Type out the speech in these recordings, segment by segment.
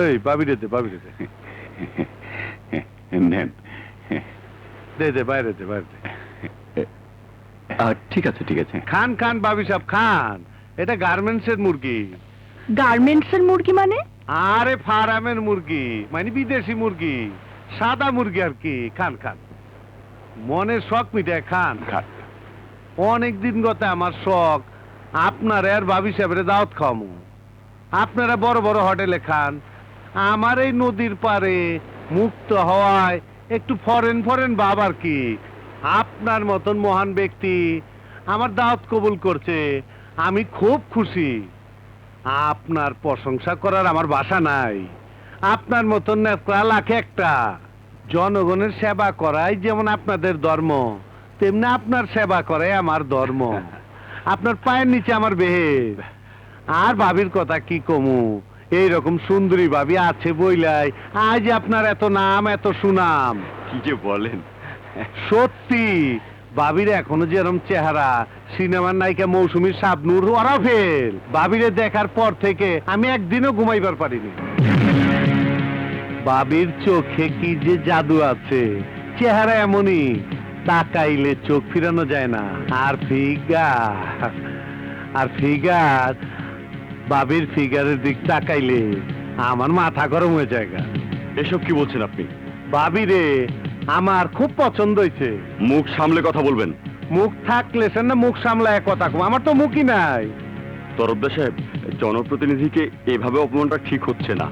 এই ভাবি রে দে, ভাবি রে দে। নেন। দে দে, বাইরে দে, বাইরে দে। ঠিক আছে ঠিক আছে। খান খান ভাবি সাহেব খান, এটা গার্মেন্টসের মুরগি। গার্মেন্টসের মুরগি মানে? আরে ফার্মের মুরগি, মানে বিদেশি মুরগি, সাদা মুরগি আর কি। খান খান, মনের শখ মিটায় খান খান। অনেক দিন গত আমার শখ আপনার আর ভাবি সাহেবের দাওয়াত খাওয়ামু। আপনারা বড় বড় হোটেলে খান, আমার এই নদীর পারে মুক্ত হওয়ায় একটু ফরেন ফরেন ভাব আর কি। আপনার মতন মহান ব্যক্তি আমার দাওয়াত কবুল করছে, আমি খুব খুশি। আপনার প্রশংসা করার আমার ভাষা নাই। আপনার মতন নেতা লাখে একটা। জনগণের সেবা করাই যেমন আপনাদের ধর্ম, তেমনি আপনার সেবা করাই আমার ধর্ম। আপনার পায়ের নিচে আমার বেহের। আর ভাবির কথা কি কমু, এইরকম সুন্দরী ভাবি আছে বইলাই আজ আপনার এত নাম এত সুনাম। কি যে বলেন! সত্যি, ভাবির এখনো যেরকম চেহারা, সিনেমার নায়িকা মৌসুমী শাবনূর ওরা ফেল। ভাবিরে দেখার পর থেকে আমি একদিনও ঘুমাইবার পারিনি। ভাবির চোখে কি যে জাদু আছে, চেহারা এমনই, তাকাইলে চোখ ফিরানো যায় না। আর ফিগার, ভাবির ফিগারের দিক তাকাইলে আমার মাথা গরম হয়ে যায়। এসব কি বলছেন আপনি? ভাবিরে আমার খুব পছন্দ হয়েছে। মুখ সামলে কথা বলবেন। মুখ থাকলে সে না মুখ সামলায় কথা কম, আমার তো মুখই নাই। তরফদার সাহেব, জনপ্রতিনিধিকে এভাবে অপমানটা ঠিক হচ্ছে না।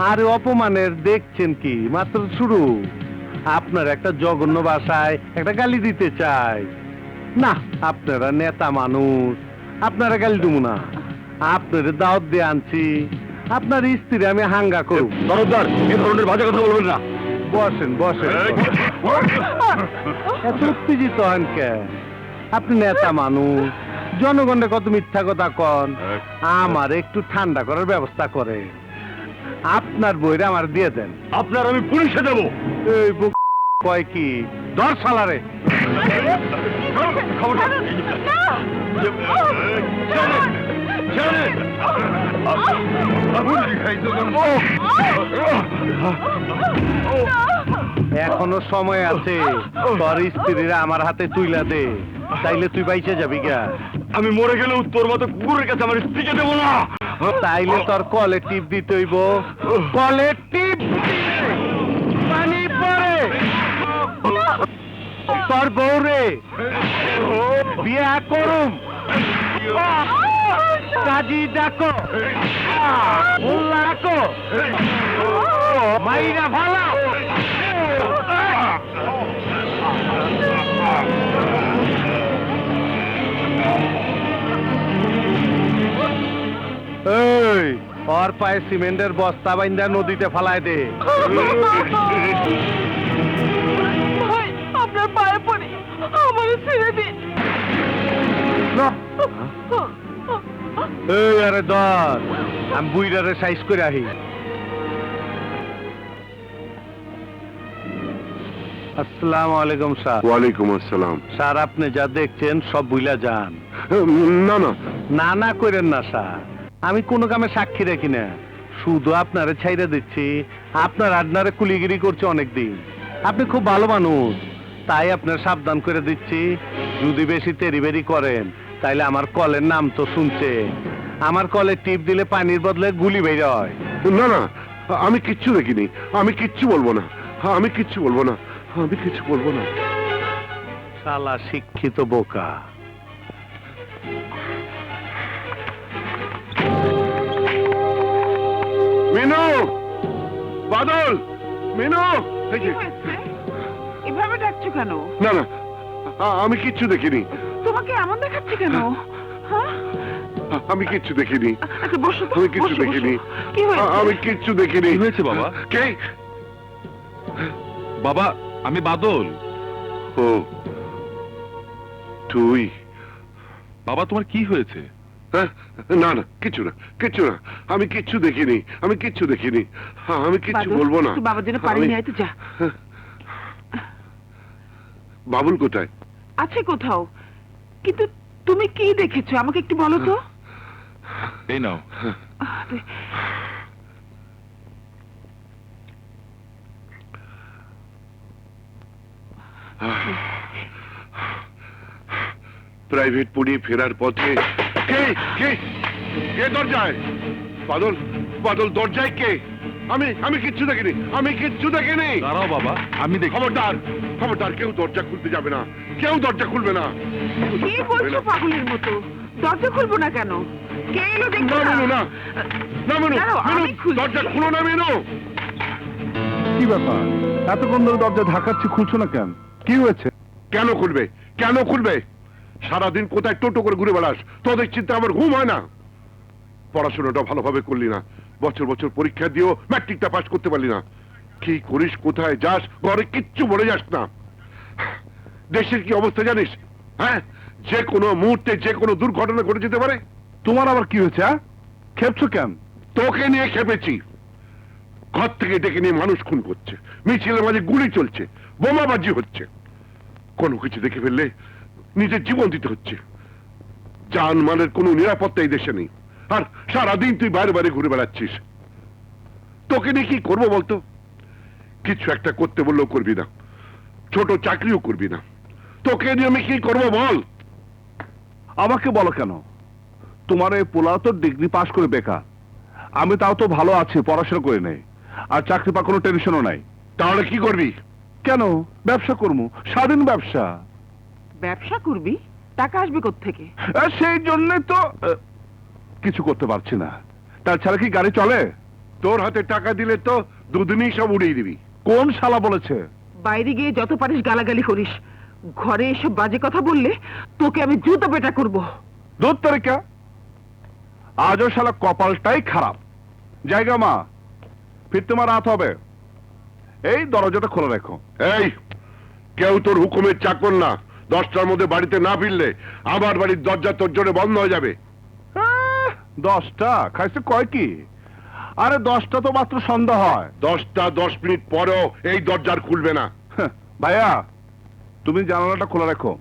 আর অপমানের দেখছেন কি, মাত্র শুরু। আপনার একটা জঘন্য ভাষায় একটা গালি দিতে চাই না। আপনারা নেতা মানুষ, আপনারা গালি দেবো না। আপনার দাওয়াত দিয়ে আনছি, আপনার স্ত্রী আমি হাঙ্গা করব। তরফদার, এ ধরনের বাজে কথা বলবেন না। বসেন বসেন। এত উত্তেজিত হন কে? আপনি নেতা মানুষ, জনগণের কত মিথ্যা কথা কন। আমার একটু ঠান্ডা করার ব্যবস্থা করে আপনার বইরা আমার দিয়ে দেন। আপনার আমি পুলিশে দেব। এই বুক কয় কি, দর সালারে। এখনো সময় আছে, তোর স্ত্রীরা আমার হাতে তুইলা দে, তাইলে তুই বাইচে যাবি গা। আমি মরে গেলেও তোর মতো কুকুরের কাছে আমার স্ত্রীকে দেবো না। তাইলে তোর কলে টিপ দিতে হইব। কলে টিপ পানি পরে তোর বউরে বিয়া করুম। কাজী ডাকো, মোল্লা ডাকো, মাইরা ভালা। এই ওর পায়ে সিমেন্টের বস্তা বাইন্দা নদীতে ফালায় দে। ভাই, আপনার পায়ে পড়ি, আমার ছেড়ে দিন। এই আরে ধর, আমি বুইরারে সাইজ করে আহি। আসসালামু আলাইকুম স্যার। ওয়ালাইকুম আসসালাম। স্যার, আপনি যা দেখছেন সব বুইলা যান। না না, না না করেন না স্যার, আমি কোনো কামে সাক্ষী রাখি না, শুধু আপনারে ছাইরা দিচ্ছি। আপনার আডনারে কুলিগিরি করছে অনেকদিন। আপনি খুব ভালো মানুষ, তাই আপনার সাবধান করে দিচ্ছি। যদি বেশি তেরিবেরি করেন তাইলে আমার কলের নাম তো শুনছে। আমার কলে টিপ দিলে পানির বদলে গুলি বের হয়। না না, আমি কিচ্ছু দেখিনি। আমি কিচ্ছু বলবো না, আমি কিচ্ছু বলবো না, আমি কিচ্ছু বলবো না। শালা শিক্ষিত বোকা। মিনু, বাদল, মিনু। এভাবে ডাকছো কেন? না না, আমি কিচ্ছু দেখিনি। তোমাকে এমন দেখাচ্ছে কেন? হ্যাঁ, আমি কিচ্ছু দেখিনি। আচ্ছা বসো তো, আমি কিচ্ছু বসো, দেখিনি। বসো। কি হয়েছে? আমি কিচ্ছু দেখিনি। কি হয়েছে বাবা? কে? বাবা, আমি বাদল। ও তুই? বাবা, তোমার কি হয়েছে? হ্যাঁ, না না, কিচ্ছু না, কিচ্ছু না। আমি কিচ্ছু দেখিনি, আমি কিচ্ছু দেখিনি। আমি কিচ্ছু বাদল, বলবো না। তুই বাবার জন্য পানি নিয়ে আয় তো, যা। বাবুল কোথায়? আছে কোথাও, কিন্তু তুমি কি দেখেছো আমাকে একটু বলো তো। এই নাও। প্রাইভেট পড়িয়ে ফেরার পথে কে কে কে দরজায়? বাদল, বাদল দরজায় কে? আমি কিচ্ছু দেখিনি, আমি কিচ্ছু দেখিনি। দাঁড়াও বাবা, আমি দেখি। খবরদার, খবরদার, কেউ দরজা খুলতে যাবে না, কেউ দরজা খুলবে না। কি বলছো পাগলের মতো? দরজা খুলবো না কেন? কে এলো দেখো না মেনু, না না মেনু, দাঁড়াও, আমি মেনু, খুলছি। দরজা খুলো না মেনু। কি ব্যাপার, এতক্ষণ ধরে দরজা ধাক্কাচ্ছি, খুলছো না কেন? কি হয়েছে? কেন খুলবে, কেন খুলবে? সারাদিন কোথায় টোটো করে ঘুরে বেড়াস, তোদের চিন্তা আমার ঘুম হয় না। পড়াশোনাটা ভালোভাবে করলি না, বছর বছর পরীক্ষা দিয়েও ম্যাট্রিকটা পাস করতে পারলি না। কি করিস, কোথায় যাস, ঘরে কিচ্ছু বলে যাস না। দেশের কি অবস্থা জানিস? হ্যাঁ, যে কোনো মুহূর্তে যে কোনো দুর্ঘটনা ঘটে যেতে পারে। তোমার আবার কি হয়েছে? খেপছো কেন? তোকে নিয়ে খেপেছি। ঘর থেকে ডেকে নিয়ে মানুষ খুন করছে, মিছিলের মাঝে গুলি চলছে, বোমাবাজি হচ্ছে। কোনো কিছু দেখে ফেললে নিজের জীবন দিতে হচ্ছে। জানমালের কোনো নিরাপত্তা এই দেশে নেই, আর সারাদিন তুই বাইরে বাইরে ঘুরে বেড়াচ্ছিস। তোকে নিয়ে কি করবো বলতো? কিছু একটা করতে বললেও করবি না, ছোট চাকরিও করবি না। তোকে নিয়ে আমি কি করবো বল? আমাকে বলো কেন? তোমার এই পোলা তো ডিগ্রি পাস করে বেকার, আমি তাও তো ভালো আছি, পড়াশোনা করে নেই, আর চাকরি পা কোনো টেনশনও নাই। তাহলে কি করবি? কেন? ব্যবসা করবো, স্বাধীন ব্যবসা। ব্যবসা করবি? টাকা আসবে কোত্থেকে? সেই জন্যে তো কিছু করতে পারছি না। তাছাড়া কি গাড়ি চলে? তোর হাতে টাকা দিলে তো দুদিনই সব উড়িয়ে দিবি। কোন শালা বলেছে? বাইরে গিয়ে যত পারিস গালাগালি করিস, ঘরে এসব বাজে কথা বললে তোকে আমি জুতো পেটা করবো। দূর তারিকা, আজও শালা কপালটাই খারাপ। জায়গা মা, ফির তোমার রাত হবে, এই দরজাটা খোলা রেখো। এই, কেউ তোর হুকুমের চাকর না। 10টার মধ্যে বাড়িতে না ফিরলে আমার বাড়ির দরজা তোর জন্য বন্ধ হয়ে যাবে। 10টা খাইছে কয় কি? আরে 10টা তো মাত্র সন্ধ্যা হয়। 10টা 10 মিনিট পরেও এই দরজার খুলবে না। ভাইয়া, তুমি জানালাটা খোলা রেখো,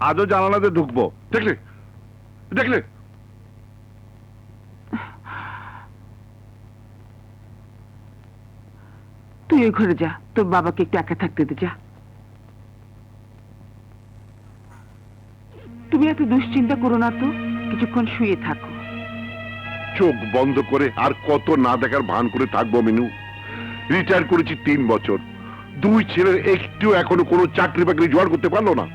আজও জানালাতে ঢুকবো। দেখলে, দেখলে, তুই ওই ঘরে যা, তোর বাবাকে একটু একা থাকতে দে, যা। তুমি এত দুশ্চিন্তা করো না তো, কিছুক্ষণ শুয়ে থাকো। চোখ বন্ধ করে আর কত না দেখার ভান করে থাকবো মিনু? রিটায়ার করেছি 3 বছর, 2 ছেলের একটু এখনো কোনো চাকরি বাকরি জোগাড় করতে পারলো না।